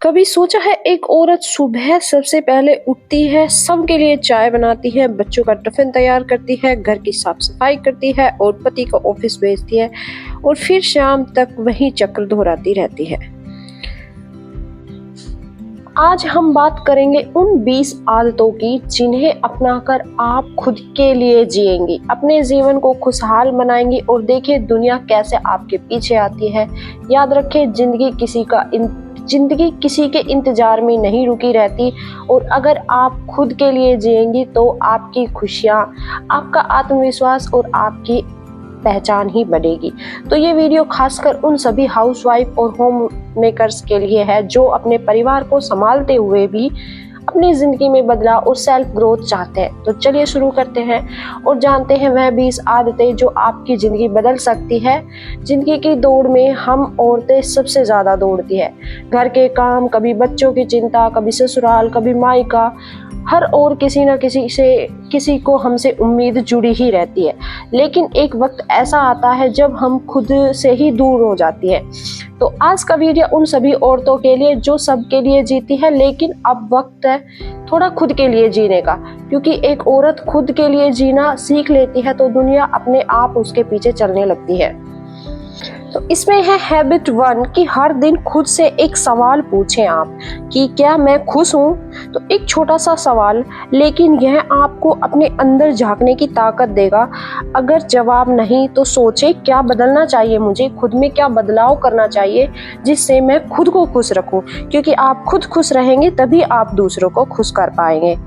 कभी सोचा है एक औरत सुबह सबसे पहले उठती है, सबके लिए चाय बनाती है, बच्चों का टिफिन तैयार करती है, घर की साफ सफाई करती है और पति को ऑफिस भेजती है और फिर शाम तक वही चक्र दोहराती रहती है। आज हम बात करेंगे उन 20 आदतों की जिन्हें अपनाकर आप खुद के लिए जिएंगी, अपने जीवन को खुशहाल बनाएंगी और देखिए दुनिया कैसे आपके पीछे आती है। याद रखें, जिंदगी किसी के इंतजार में नहीं रुकी रहती और अगर आप खुद के लिए जिएंगी तो आपकी खुशियाँ, आपका आत्मविश्वास और आपकी पहचान ही बढ़ेगी। तो ये वीडियो खासकर उन सभी हाउसवाइफ और होम मेकर्स के लिए है जो अपने परिवार को संभालते हुए भी अपनी जिंदगी में बदलाव और सेल्फ ग्रोथ चाहते हैं। तो चलिए शुरू करते हैं और जानते हैं वह 20 आदतें जो आपकी जिंदगी बदल सकती है। जिंदगी की दौड़ में हम औरतें सबसे ज्यादा दौड़ती है, घर के काम, कभी बच्चों की चिंता, कभी ससुराल, कभी मायका, हर और किसी को हमसे उम्मीद जुड़ी ही रहती है। लेकिन एक वक्त ऐसा आता है जब हम खुद से ही दूर हो जाती है। तो आज का वीडियो उन सभी औरतों के लिए जो सबके लिए जीती है, लेकिन अब वक्त है थोड़ा खुद के लिए जीने का, क्योंकि एक औरत खुद के लिए जीना सीख लेती है तो दुनिया अपने आप उसके पीछे चलने लगती है। तो इसमें है हैबिट 1 कि हर दिन खुद से एक सवाल पूछें आप कि क्या मैं खुश हूँ। तो एक छोटा सा सवाल, लेकिन यह आपको अपने अंदर झांकने की ताकत देगा। अगर जवाब नहीं तो सोचें क्या बदलना चाहिए, मुझे खुद में क्या बदलाव करना चाहिए जिससे मैं खुद को खुश रखूं, क्योंकि आप खुद खुश रहेंगे तभी आप दूसरों को खुश कर पाएंगे।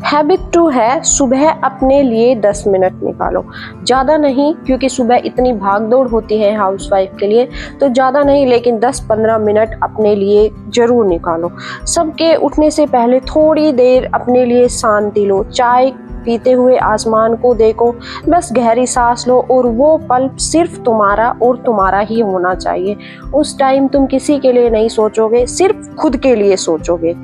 हैबिट 2 है सुबह अपने लिए 10 मिनट निकालो। ज़्यादा नहीं, क्योंकि सुबह इतनी भाग दौड़ होती है हाउसवाइफ के लिए, तो ज़्यादा नहीं लेकिन 10-15 मिनट अपने लिए ज़रूर निकालो। सबके उठने से पहले थोड़ी देर अपने लिए शांति लो, चाय पीते हुए आसमान को देखो, बस गहरी सांस लो और वो पल सिर्फ तुम्हारा और तुम्हारा ही होना चाहिए। उस टाइम तुम किसी के लिए नहीं सोचोगे, सिर्फ खुद के लिए सोचोगे।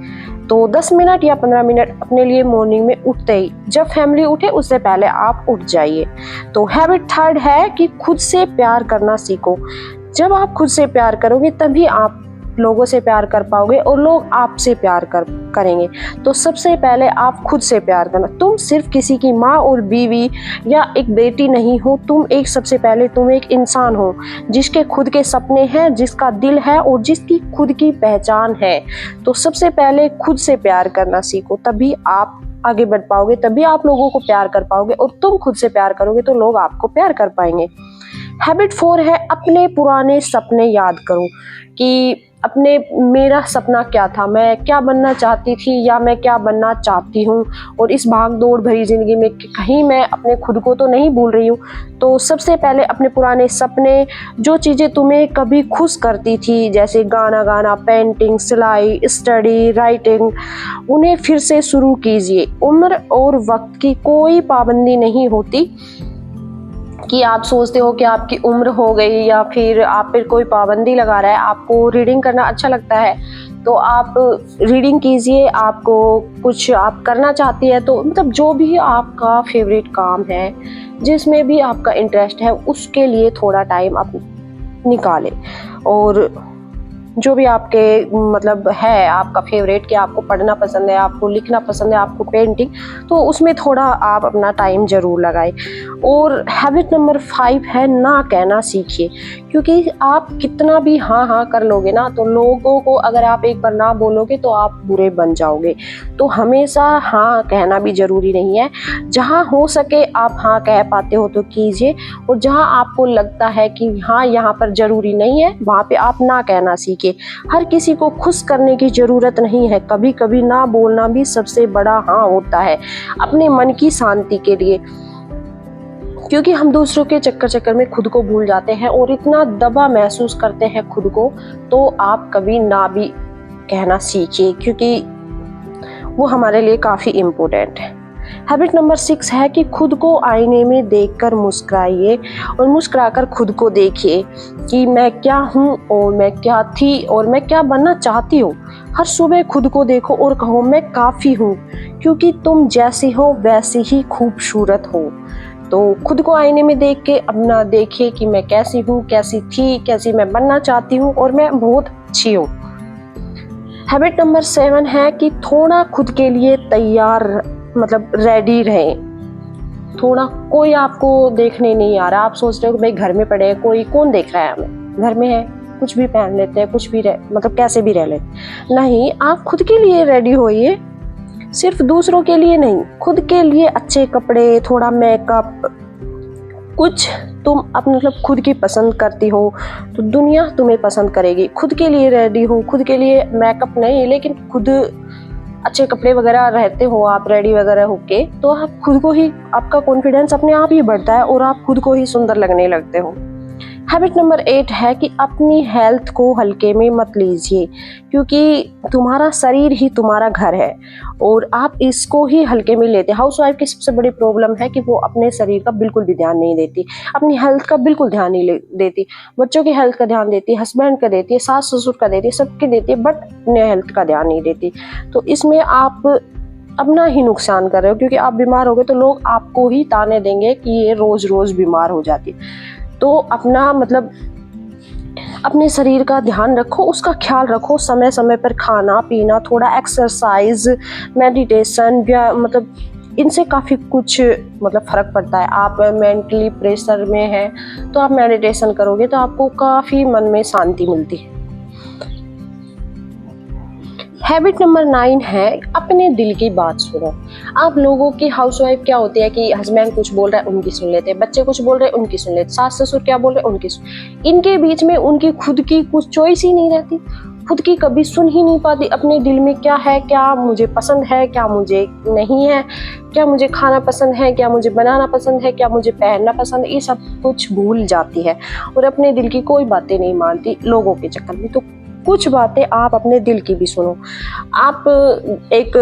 तो 10 मिनट या 15 मिनट अपने लिए मॉर्निंग में उठते ही, जब फैमिली उठे उससे पहले आप उठ जाइए। तो हैबिट 3 है कि खुद से प्यार करना सीखो। जब आप खुद से प्यार करोगे तभी आप लोगों से प्यार कर पाओगे और लोग आपसे प्यार करेंगे। तो सबसे पहले आप खुद से प्यार करना। तुम सिर्फ किसी की माँ और बीवी या एक बेटी नहीं हो, सबसे पहले तुम एक इंसान हो जिसके खुद के सपने हैं, जिसका दिल है और जिसकी खुद की पहचान है। तो सबसे पहले खुद से प्यार करना सीखो, तभी आप आगे बढ़ पाओगे, तभी आप लोगों को प्यार कर पाओगे और तुम खुद से प्यार करोगे तो लोग आपको प्यार कर पाएंगे। हैबिट 4 है अपने पुराने सपने याद करो कि मेरा सपना क्या था, मैं क्या बनना चाहती थी या मैं क्या बनना चाहती हूँ, और इस भाग दौड़ भरी जिंदगी में कहीं मैं अपने खुद को तो नहीं भूल रही हूँ। तो सबसे पहले अपने पुराने सपने, जो चीज़ें तुम्हें कभी खुश करती थी जैसे गाना गाना, पेंटिंग, सिलाई, स्टडी, राइटिंग, उन्हें फिर से शुरू कीजिए। उम्र और वक्त की कोई पाबंदी नहीं होती कि आप सोचते हो कि आपकी उम्र हो गई या फिर आप पर कोई पाबंदी लगा रहा है। आपको रीडिंग करना अच्छा लगता है तो आप रीडिंग कीजिए, आपको कुछ आप करना चाहती है तो मतलब जो भी आपका फेवरेट काम है, जिसमें भी आपका इंटरेस्ट है, उसके लिए थोड़ा टाइम आप निकालें। और जो भी आपके मतलब है आपका फेवरेट, कि आपको पढ़ना पसंद है, आपको लिखना पसंद है, आपको पेंटिंग, तो उसमें थोड़ा आप अपना टाइम ज़रूर लगाएं। और हैबिट नंबर 5 है ना कहना सीखिए, क्योंकि आप कितना भी हाँ हाँ कर लोगे ना, तो लोगों को अगर आप एक बार ना बोलोगे तो आप बुरे बन जाओगे। तो हमेशा हाँ कहना भी ज़रूरी नहीं है। जहाँ हो सके आप हाँ कह पाते हो तो कीजिए, और जहाँ आपको लगता है कि हाँ यहाँ पर ज़रूरी नहीं है, वहाँ पे आप ना कहना सीखिए। हर किसी को खुश करने की जरूरत नहीं है, कभी कभी ना बोलना भी सबसे बड़ा हाँ होता है, अपने मन की शांति के लिए। क्योंकि हम दूसरों के चक्कर में खुद को भूल जाते हैं और इतना दबा महसूस करते हैं खुद को, तो आप कभी ना भी कहना सीखिए, क्योंकि वो हमारे लिए काफ़ी इम्पोर्टेंट है। हैबिट नंबर 6 है कि खुद को आईने में देखकर मुस्कुराइए और मुस्कुराकर खुद को देखिए कि मैं क्या हूँ और मैं क्या थी और मैं क्या बनना चाहती हूँ। हर सुबह खुद को देखो और कहो मैं काफ़ी हूँ, क्योंकि तुम जैसी हो वैसी ही खूबसूरत हो। तो खुद को आईने में देख के अपना देखिए कि मैं कैसी हूँ, कैसी थी, कैसी मैं बनना चाहती हूँ और मैं बहुत अच्छी हूँ। हैबिट नंबर 7 है कि थोड़ा खुद के लिए तैयार, मतलब रेडी रहें। थोड़ा, कोई आपको देखने नहीं आ रहा, आप सोच रहे हो कि भाई घर में पड़े हैं, कोई कौन देख रहा है हमें, घर में है, कुछ भी पहन लेते हैं, कुछ भी मतलब कैसे भी रह लेते। नहीं, आप खुद के लिए रेडी होइए, सिर्फ दूसरों के लिए नहीं, खुद के लिए अच्छे कपड़े, थोड़ा मेकअप, कुछ तुम अपने मतलब खुद की पसंद करती हो तो दुनिया तुम्हें पसंद करेगी। खुद के लिए रेडी हो, खुद के लिए मेकअप नहीं लेकिन खुद अच्छे कपड़े वगैरह रहते हो, आप रेडी वगैरह होके, तो आप खुद को ही, आपका कॉन्फिडेंस अपने आप ही बढ़ता है और आप खुद को ही सुंदर लगने लगते हो। हैबिट नंबर 8 है कि अपनी हेल्थ को हल्के में मत लीजिए, क्योंकि तुम्हारा शरीर ही तुम्हारा घर है और आप इसको ही हल्के में लेते हैं। हाउसवाइफ की सबसे बड़ी प्रॉब्लम है कि वो अपने शरीर का बिल्कुल भी ध्यान नहीं देती, अपनी हेल्थ का बिल्कुल ध्यान नहीं देती। बच्चों की हेल्थ का ध्यान देती है, हस्बैंड का देती है, सास ससुर का देती है, सबकी देती है, बट अपने हेल्थ का ध्यान नहीं देती। तो इसमें आप अपना ही नुकसान कर रहे हो, क्योंकि आप बीमार हो गए तो लोग आपको ही ताने देंगे कि ये रोज रोज बीमार हो जाती है। तो अपना मतलब अपने शरीर का ध्यान रखो, उसका ख्याल रखो, समय समय पर खाना पीना, थोड़ा एक्सरसाइज, मेडिटेशन, या मतलब इनसे काफ़ी कुछ मतलब फ़र्क पड़ता है। आप मेंटली प्रेशर में हैं तो आप मेडिटेशन करोगे तो आपको काफ़ी मन में शांति मिलती है। हैबिट नंबर 9 है अपने दिल की बात सुनो। आप लोगों की हाउसवाइफ क्या होती है कि हस्बैंड कुछ बोल रहा है उनकी सुन लेते हैं, बच्चे कुछ बोल रहे हैं उनकी सुन लेते, सास ससुर क्या बोल रहे हैं उनकी इनके बीच में उनकी खुद की कुछ चॉइस ही नहीं रहती, खुद की कभी सुन ही नहीं पाती अपने दिल में क्या है, क्या मुझे पसंद है, क्या मुझे नहीं है, क्या मुझे खाना पसंद है, क्या मुझे बनाना पसंद है, क्या मुझे पहनना पसंद है, ये सब कुछ भूल जाती है और अपने दिल की कोई बातें नहीं मानती लोगों के चक्कर में। तो कुछ बातें आप अपने दिल की भी सुनो। आप एक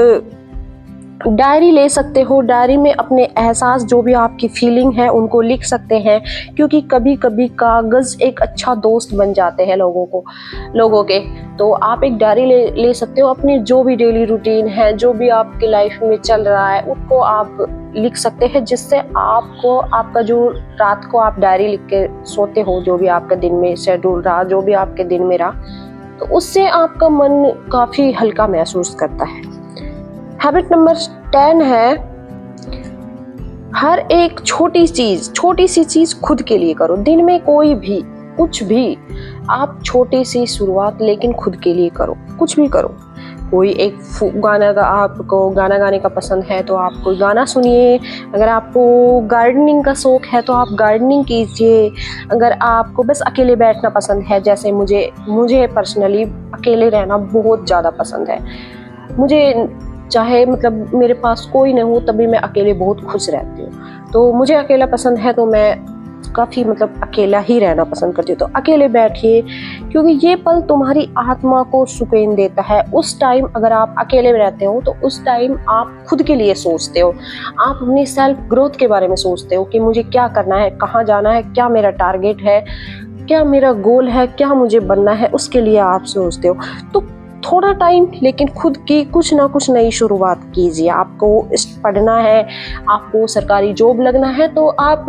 डायरी ले सकते हो, डायरी में अपने एहसास, जो भी आपकी फीलिंग है उनको लिख सकते हैं, क्योंकि कभी कभी कागज़ एक अच्छा दोस्त बन जाते हैं लोगों के। तो आप एक डायरी ले सकते हो, अपनी जो भी डेली रूटीन है, जो भी आपकी लाइफ में चल रहा है उसको आप लिख सकते हैं, जिससे आपको आपका जो रात को आप डायरी लिख के सोते हो, जो भी आपका दिन में शेड्यूल रहा, जो भी आपके दिन में रहा, तो उससे आपका मन काफ़ी हल्का महसूस करता है। हैबिट नंबर 10 है हर एक छोटी सी चीज़ खुद के लिए करो। दिन में कोई भी कुछ भी, आप छोटी सी शुरुआत लेकिन खुद के लिए करो, कुछ भी करो। कोई एक गाना का, आपको गाना गाने का पसंद है तो आप कोई गाना सुनिए, अगर आपको गार्डनिंग का शौक है तो आप गार्डनिंग कीजिए, अगर आपको बस अकेले बैठना पसंद है, जैसे मुझे पर्सनली अकेले रहना बहुत ज़्यादा पसंद है, मुझे चाहे मतलब मेरे पास कोई न हो तभी मैं अकेले बहुत खुश रहती हूँ। तो मुझे अकेला पसंद है तो मैं काफ़ी मतलब अकेला ही रहना पसंद करती हूँ। तो अकेले बैठिए, क्योंकि ये पल तुम्हारी आत्मा को सुकून देता है। उस टाइम अगर आप अकेले रहते हो तो उस टाइम आप खुद के लिए सोचते हो, आप अपनी सेल्फ ग्रोथ के बारे में सोचते हो कि मुझे क्या करना है, कहाँ जाना है, क्या मेरा टारगेट है, क्या मेरा गोल है, क्या मुझे बनना है, उसके लिए आप सोचते हो। तो थोड़ा टाइम लेकिन खुद की कुछ ना कुछ नई शुरुआत कीजिए। आपको पढ़ना है, आपको सरकारी जॉब लगना है, तो आप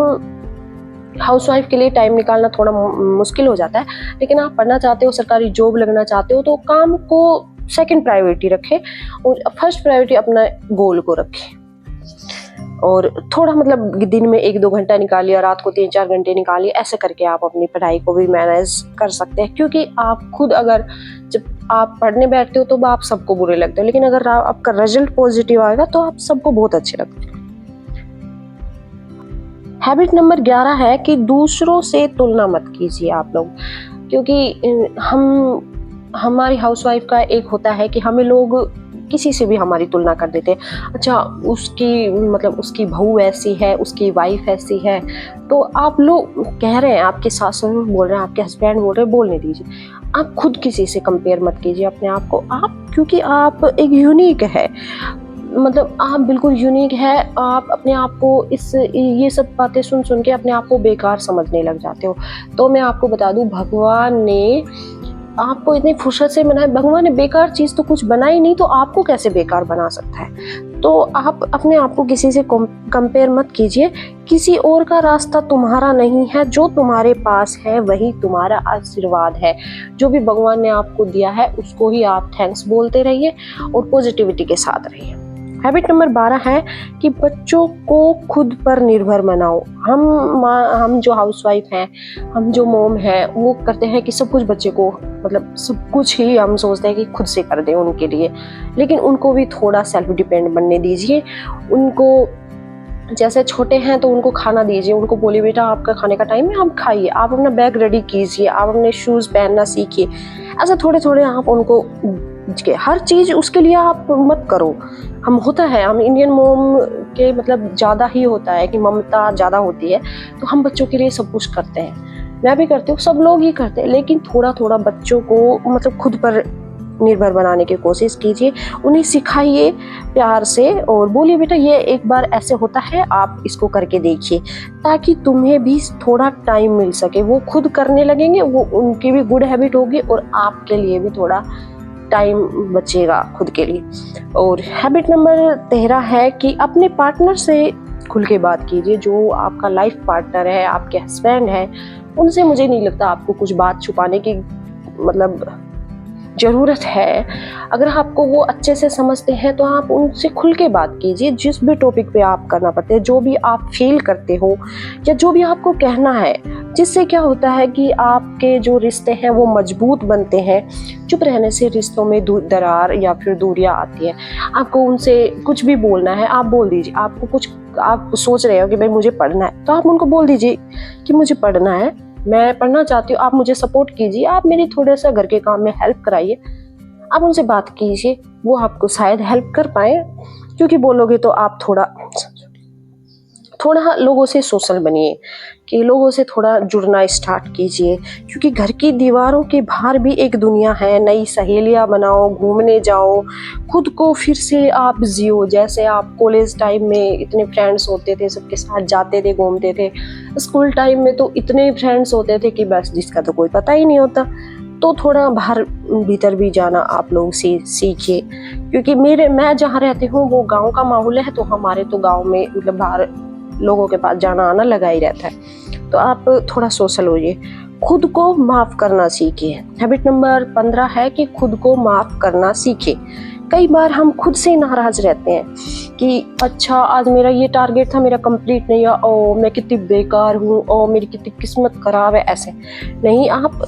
हाउसवाइफ के लिए टाइम निकालना थोड़ा मुश्किल हो जाता है, लेकिन आप पढ़ना चाहते हो, सरकारी जॉब लगना चाहते हो, तो काम को सेकंड प्रायोरिटी रखें और फर्स्ट प्रायोरिटी अपना गोल को रखें। और थोड़ा मतलब दिन में 1-2 घंटा निकालिए, रात को 3-4 घंटे निकालिए, ऐसे करके आप अपनी पढ़ाई को भी मैनेज कर सकते हैं। क्योंकि आप खुद अगर जब आप पढ़ने बैठते हो तो आप सबको बुरे लगते हो, लेकिन अगर आपका रिजल्ट पॉजिटिव आएगा तो आप सबको बहुत अच्छे लगते हैं। हैबिट नंबर 11 है कि दूसरों से तुलना मत कीजिए आप लोग, क्योंकि हमारी हाउसवाइफ का एक होता है कि हमें लोग किसी से भी हमारी तुलना कर देते हैं। अच्छा, उसकी बहू ऐसी है, उसकी वाइफ ऐसी है, तो आप लोग कह रहे हैं, आपके सास ससुर बोल रहे हैं, आपके हस्बैंड बोल रहे हैं, बोलने दीजिए। आप खुद किसी से कंपेयर मत कीजिए अपने आप को, क्योंकि आप एक यूनिक है, मतलब आप बिल्कुल यूनिक है। आप अपने आप को ये सब बातें सुन के अपने आप को बेकार समझने लग जाते हो। तो मैं आपको बता दूं, भगवान ने आपको इतनी फुर्सत से बनाए, भगवान ने बेकार चीज़ तो कुछ बनाई नहीं, तो आपको कैसे बेकार बना सकता है। तो आप अपने आप को किसी से कंपेयर मत कीजिए। किसी और का रास्ता तुम्हारा नहीं है, जो तुम्हारे पास है वही तुम्हारा आशीर्वाद है। जो भी भगवान ने आपको दिया है उसको ही आप थैंक्स बोलते रहिए और पॉजिटिविटी के साथ रहिए। हैबिट नंबर 12 है कि बच्चों को खुद पर निर्भर बनाओ। हम जो हाउसवाइफ हैं, हम जो मॉम हैं, वो करते हैं कि सब कुछ बच्चे को, मतलब सब कुछ ही हम सोचते हैं कि खुद से कर दें उनके लिए, लेकिन उनको भी थोड़ा सेल्फ डिपेंड बनने दीजिए। उनको जैसे छोटे हैं तो उनको खाना दीजिए, उनको बोलिए बेटा आपका खाने का टाइम है, आप खाइए, आप अपना बैग रेडी कीजिए, आप अपने शूज़ पहनना सीखिए। ऐसे थोड़े थोड़े आप उनको, हर चीज़ उसके लिए आप मत करो। हम होता है, हम इंडियन मोम के मतलब ज़्यादा ही होता है कि ममता ज़्यादा होती है, तो हम बच्चों के लिए सब कुछ करते हैं। मैं भी करती हूँ, सब लोग ही करते हैं, लेकिन थोड़ा थोड़ा बच्चों को मतलब खुद पर निर्भर बनाने की कोशिश कीजिए। उन्हें सिखाइए प्यार से और बोलिए बेटा ये एक बार ऐसे होता है, आप इसको करके देखिए, ताकि तुम्हें भी थोड़ा टाइम मिल सके। वो खुद करने लगेंगे, वो उनकी भी गुड हैबिट होगी और आपके लिए भी थोड़ा टाइम बचेगा खुद के लिए। और हैबिट नंबर 13 है कि अपने पार्टनर से खुल के बात कीजिए। जो आपका लाइफ पार्टनर है, आपके हस्बैंड है, उनसे मुझे नहीं लगता आपको कुछ बात छुपाने की मतलब ज़रूरत है। अगर आपको वो अच्छे से समझते हैं तो आप उनसे खुल के बात कीजिए। जिस भी टॉपिक पे आप करना पड़ते हैं, जो भी आप फील करते हो या जो भी आपको कहना है, जिससे क्या होता है कि आपके जो रिश्ते हैं वो मजबूत बनते हैं। चुप रहने से रिश्तों में दरार या फिर दूरियां आती है। आपको उनसे कुछ भी बोलना है, आप बोल दीजिए। आपको कुछ, आप सोच रहे हो कि भाई मुझे पढ़ना है, तो आप उनको बोल दीजिए कि मुझे पढ़ना है, मैं पढ़ना चाहती हूँ, आप मुझे सपोर्ट कीजिए, आप मेरी थोड़ा सा घर के काम में हेल्प कराइए। आप उनसे बात कीजिए, वो आपको शायद हेल्प कर पाए, क्योंकि बोलोगे तो आप थोड़ा लोगों से सोशल बनिए, कि लोगों से थोड़ा जुड़ना स्टार्ट कीजिए, क्योंकि घर की दीवारों के बाहर भी एक दुनिया है। नई सहेलियां बनाओ, घूमने जाओ, खुद को फिर से आप जियो। जैसे आप कॉलेज टाइम में इतने फ्रेंड्स होते थे, सबके साथ जाते थे, घूमते थे। स्कूल टाइम में तो इतने फ्रेंड्स होते थे कि बस जिसका तो कोई पता ही नहीं होता। तो थोड़ा बाहर भीतर भी जाना आप लोग सीखिए, क्योंकि मैं जहाँ रहती हूँ वो गांव का माहौल है, तो हमारे तो गांव में मतलब बाहर लोगों के पास जाना आना लगा ही रहता है। तो आप थोड़ा सोशल होइए, खुद को माफ करना सीखिए। हैबिट नंबर 15 है कि खुद को माफ करना सीखिए। कई बार हम खुद से नाराज रहते हैं कि अच्छा आज मेरा ये टारगेट था, मेरा कंप्लीट नहीं हुआ, ओ मैं कितनी बेकार हूँ, ओ मेरी कितनी किस्मत खराब है। ऐसे नहीं, आप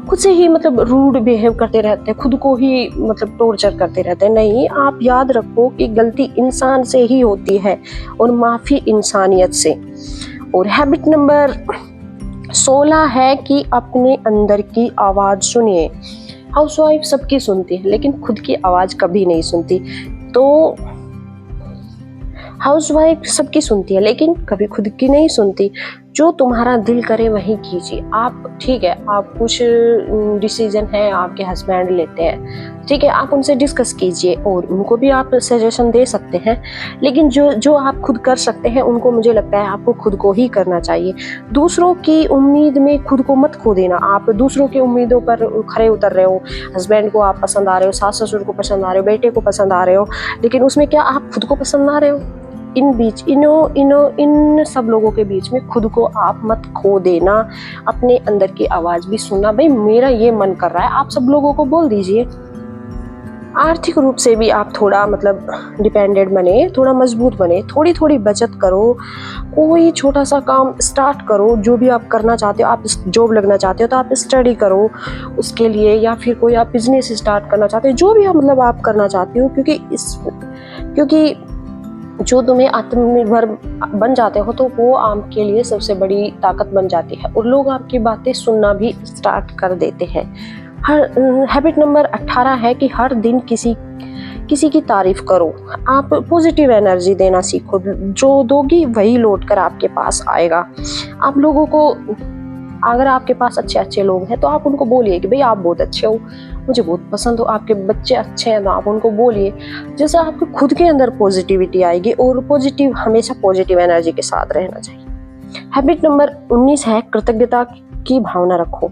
खुद से ही मतलब रूड बिहेव करते रहते हैं, खुद को ही मतलब टॉर्चर करते रहते हैं। नहीं, आप याद रखो कि गलती इंसान से ही होती है और माफ़ी इंसानियत से। और हैबिट नंबर 16 है कि अपने अंदर की आवाज़ सुनिए। हाउसवाइफ सबकी सुनती है, लेकिन खुद की आवाज़ कभी नहीं सुनती। तो हाउसवाइफ सबकी सुनती है, लेकिन कभी खुद की नहीं सुनती। जो तुम्हारा दिल करे वही कीजिए। आप ठीक है, आप कुछ डिसीजन है आपके हस्बैंड लेते हैं, ठीक है, आप उनसे डिस्कस कीजिए और उनको भी आप सजेशन दे सकते हैं, लेकिन जो आप खुद कर सकते हैं उनको मुझे लगता है आपको खुद को ही करना चाहिए। दूसरों की उम्मीद में खुद को मत खो देना। आप दूसरों की उम्मीदों पर खरे उतर रहे हो, हस्बैंड को आप पसंद आ रहे हो, सास ससुर को पसंद आ रहे हो, बेटे को पसंद आ रहे हो, लेकिन उसमें क्या आप खुद को पसंद आ रहे हो? इन सब लोगों के बीच में खुद को आप मत खो देना। अपने अंदर की आवाज भी सुनना, भाई मेरा ये मन कर रहा है, आप सब लोगों को बोल दीजिए। आर्थिक रूप से भी आप थोड़ा मतलब डिपेंडेंट बने, थोड़ा मजबूत बने, थोड़ी थोड़ी बचत करो, कोई छोटा सा काम स्टार्ट करो। जो भी आप करना चाहते हो, आप जॉब लगना चाहते हो तो आप स्टडी करो उसके लिए, या फिर कोई आप बिजनेस स्टार्ट करना चाहते हो, जो भी आप मतलब आप करना चाहते हो, क्योंकि जो तुम्हें आत्मनिर्भर बन जाते हो तो वो आपके लिए सबसे बड़ी ताकत बन जाती है और लोग आपकी बातें सुनना भी स्टार्ट कर देते हैं। हैबिट नंबर 18 है कि हर दिन किसी की तारीफ करो। आप पॉजिटिव एनर्जी देना सीखो, जो दोगी वही लौट कर आपके पास आएगा। आप लोगों को, अगर आपके पास अच्छे लोग हैं तो आप उनको बोलिए कि भाई आप बहुत अच्छे हो, मुझे बहुत पसंद हो। आपके बच्चे अच्छे हैं तो आप उनको बोलिए, जैसे आपको खुद के अंदर पॉजिटिविटी आएगी। और हमेशा पॉजिटिव एनर्जी के साथ रहना चाहिए। हैबिट नंबर 19 है कृतज्ञता की भावना रखो।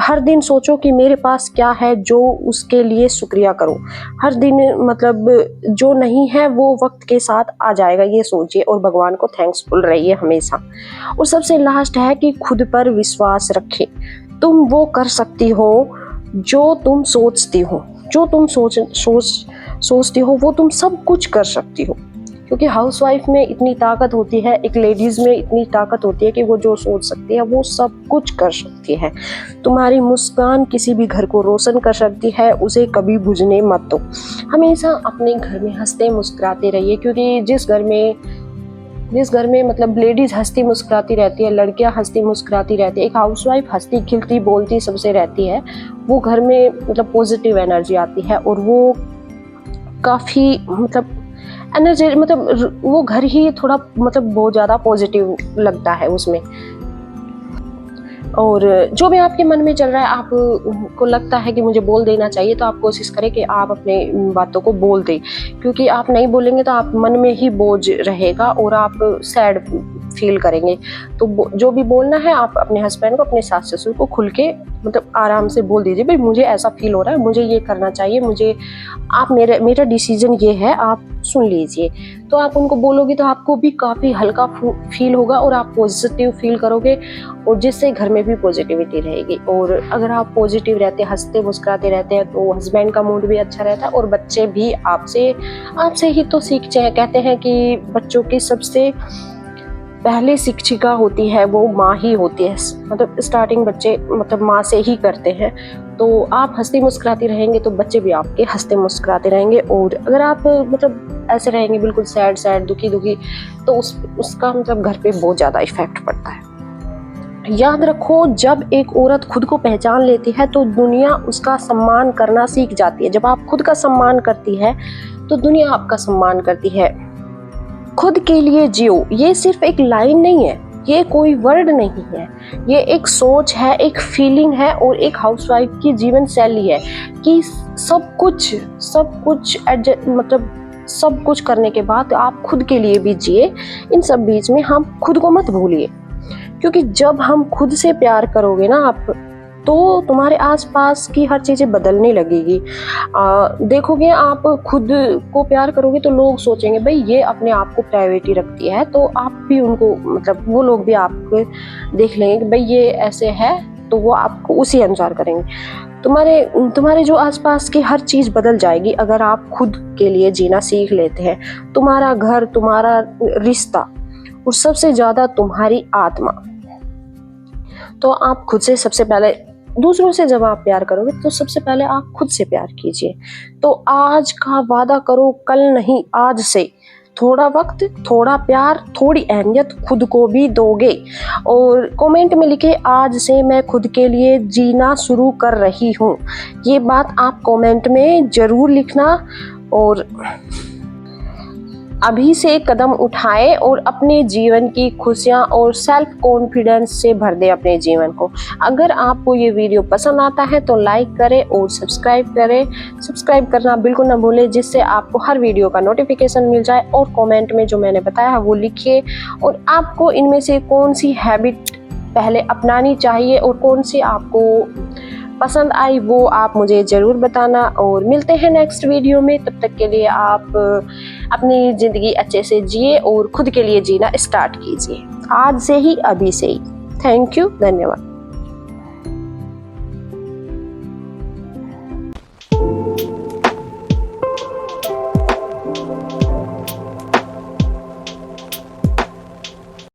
हर दिन सोचो कि मेरे पास क्या है, जो उसके लिए शुक्रिया करो। हर दिन मतलब जो नहीं है वो वक्त के साथ आ जाएगा, ये सोचिए और भगवान को थैंक्सफुल रहिए हमेशा। और सबसे लास्ट है कि खुद पर विश्वास रखें। तुम वो कर सकती हो जो तुम सोचती हो, जो तुम सोचती हो वो तुम सब कुछ कर सकती हो। क्योंकि हाउसवाइफ में इतनी ताकत होती है, एक लेडीज में इतनी ताकत होती है कि वो जो सोच सकती है वो सब कुछ कर सकती है। तुम्हारी मुस्कान किसी भी घर को रोशन कर सकती है, उसे कभी बुझने मत दो। हमेशा अपने घर में हंसते मुस्कुराते रहिए, क्योंकि जिस घर में मतलब लेडीज हंसती मुस्कुराती रहती है, लड़कियां हंसती मुस्कुराती रहती है, एक हाउसवाइफ हंसती खिलती बोलती सबसे रहती है, वो घर में मतलब पॉजिटिव एनर्जी आती है और वो काफ़ी मतलब एनर्जी, मतलब वो घर ही थोड़ा मतलब बहुत ज़्यादा पॉजिटिव लगता है उसमें। और जो भी आपके मन में चल रहा है, आपको लगता है कि मुझे बोल देना चाहिए, तो आप कोशिश करें कि आप अपने बातों को बोल दें, क्योंकि आप नहीं बोलेंगे तो आप मन में ही बोझ रहेगा और आप सैड फील करेंगे। तो जो भी बोलना है आप अपने हस्बैंड को, अपने सास ससुर को खुल के मतलब आराम से बोल दीजिए, भाई मुझे ऐसा फील हो रहा है, मुझे ये करना चाहिए, मेरा डिसीजन ये है, आप सुन लीजिए। तो आप उनको बोलोगे तो आपको भी काफ़ी हल्का फील होगा और आप पॉजिटिव फील करोगे, और जिससे घर में भी पॉजिटिविटी रहेगी। और अगर आप पॉजिटिव रहते, हंसते मुस्कुराते रहते हैं, तो हस्बैंड का मूड भी अच्छा रहता है और बच्चे भी आपसे ही तो सीखते हैं। कहते हैं कि बच्चों की सबसे पहली शिक्षिका होती है वो माँ ही होती है, मतलब स्टार्टिंग बच्चे मतलब माँ से ही करते हैं। तो आप हंसती मुस्कुराती रहेंगे तो बच्चे भी आपके हंसते मुस्कुराते रहेंगे। और अगर आप मतलब ऐसे रहेंगे बिल्कुल सैड दुखी, तो उसका मतलब घर पे बहुत ज़्यादा इफेक्ट पड़ता है। याद रखो, जब एक औरत खुद को पहचान लेती है तो दुनिया उसका सम्मान करना सीख जाती है। जब आप खुद का सम्मान करती है तो दुनिया आपका सम्मान करती है। खुद के लिए जियो, ये सिर्फ एक लाइन नहीं है, ये कोई वर्ड नहीं है, ये एक सोच है, एक फीलिंग है और एक हाउसवाइफ की जीवन शैली है कि सब कुछ मतलब सब कुछ करने के बाद आप खुद के लिए भी जिए। इन सब बीच में हम खुद को मत भूलिए, क्योंकि जब हम खुद से प्यार करोगे ना आप, तो तुम्हारे आसपास की हर चीज़ें बदलने लगेगी। देखोगे आप खुद को प्यार करोगे तो लोग सोचेंगे भाई ये अपने आप को प्रायोरिटी रखती है, तो आप भी उनको मतलब वो लोग भी आपको देख लेंगे कि भाई ये ऐसे है, तो वो आपको उसी अनुसार करेंगे। तुम्हारे जो आसपास की हर चीज़ बदल जाएगी अगर आप खुद के लिए जीना सीख लेते हैं। तुम्हारा घर, तुम्हारा रिश्ता और सबसे ज़्यादा तुम्हारी आत्मा। तो आप खुद से सबसे पहले, दूसरों से जब आप प्यार करोगे तो सबसे पहले आप खुद से प्यार कीजिए। तो आज का वादा करो, कल नहीं आज से। थोड़ा वक्त, थोड़ा प्यार, थोड़ी अहमियत खुद को भी दोगे। और कमेंट में लिखे, आज से मैं खुद के लिए जीना शुरू कर रही हूँ। ये बात आप कमेंट में ज़रूर लिखना। और अभी से कदम उठाए और अपने जीवन की खुशियां और सेल्फ कॉन्फिडेंस से भर दे अपने जीवन को। अगर आपको ये वीडियो पसंद आता है तो लाइक करें और सब्सक्राइब करें। सब्सक्राइब करना बिल्कुल ना भूलें, जिससे आपको हर वीडियो का नोटिफिकेशन मिल जाए। और कमेंट में जो मैंने बताया वो लिखिए, और आपको इनमें से कौन सी हैबिट पहले अपनानी चाहिए और कौन सी आपको पसंद आई वो आप मुझे ज़रूर बताना। और मिलते हैं नेक्स्ट वीडियो में। तब तक के लिए आप अपनी ज़िंदगी अच्छे से जिए और खुद के लिए जीना स्टार्ट कीजिए, आज से ही, अभी से ही। थैंक यू, धन्यवाद।